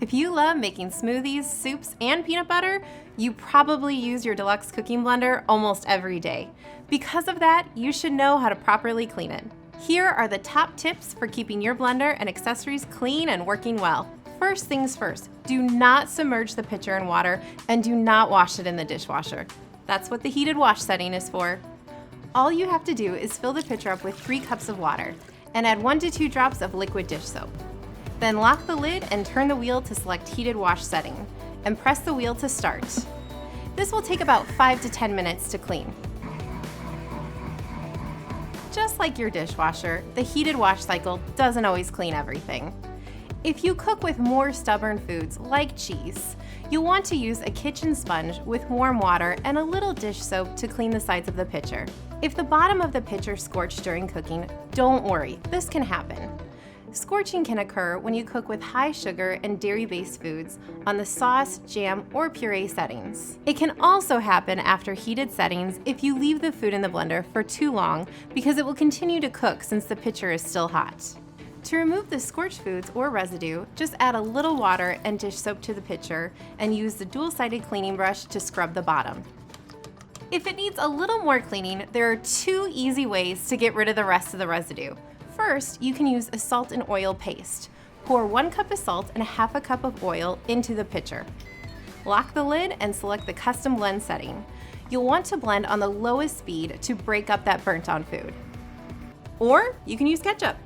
If you love making smoothies, soups, and peanut butter, you probably use your Deluxe Cooking Blender almost every day. Because of that, you should know how to properly clean it. Here are the top tips for keeping your blender and accessories clean and working well. First things first, do not submerge the pitcher in water and do not wash it in the dishwasher. That's what the heated wash setting is for. All you have to do is fill the pitcher up with 3 cups of water and add 1 to 2 drops of liquid dish soap. Then lock the lid and turn the wheel to select heated wash setting and press the wheel to start. This will take about 5 to 10 minutes to clean. Just like your dishwasher, the heated wash cycle doesn't always clean everything. If you cook with more stubborn foods like cheese, you'll want to use a kitchen sponge with warm water and a little dish soap to clean the sides of the pitcher. If the bottom of the pitcher scorched during cooking, don't worry, this can happen. Scorching can occur when you cook with high sugar and dairy-based foods on the sauce, jam, or puree settings. It can also happen after heated settings if you leave the food in the blender for too long because it will continue to cook since the pitcher is still hot. To remove the scorched foods or residue, just add a little water and dish soap to the pitcher and use the dual-sided cleaning brush to scrub the bottom. If it needs a little more cleaning, there are 2 easy ways to get rid of the rest of the residue. First, you can use a salt and oil paste. Pour 1 cup of salt and 1/2 cup of oil into the pitcher. Lock the lid and select the custom blend setting. You'll want to blend on the lowest speed to break up that burnt-on food. Or you can use ketchup.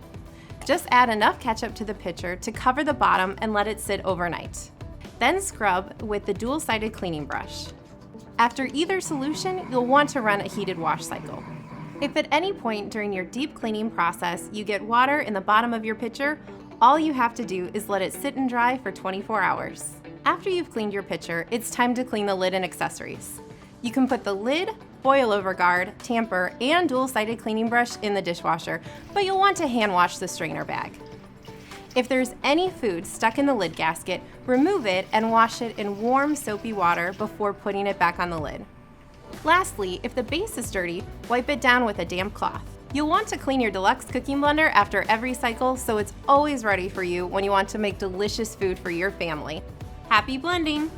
Just add enough ketchup to the pitcher to cover the bottom and let it sit overnight. Then scrub with the dual-sided cleaning brush. After either solution, you'll want to run a heated wash cycle. If at any point during your deep cleaning process you get water in the bottom of your pitcher, all you have to do is let it sit and dry for 24 hours. After you've cleaned your pitcher, it's time to clean the lid and accessories. You can put the lid, boil-over guard, tamper, and dual-sided cleaning brush in the dishwasher, but you'll want to hand wash the strainer bag. If there's any food stuck in the lid gasket, remove it and wash it in warm, soapy water before putting it back on the lid. Lastly, if the base is dirty, wipe it down with a damp cloth. You'll want to clean your Deluxe Cooking Blender after every cycle so it's always ready for you when you want to make delicious food for your family. Happy blending!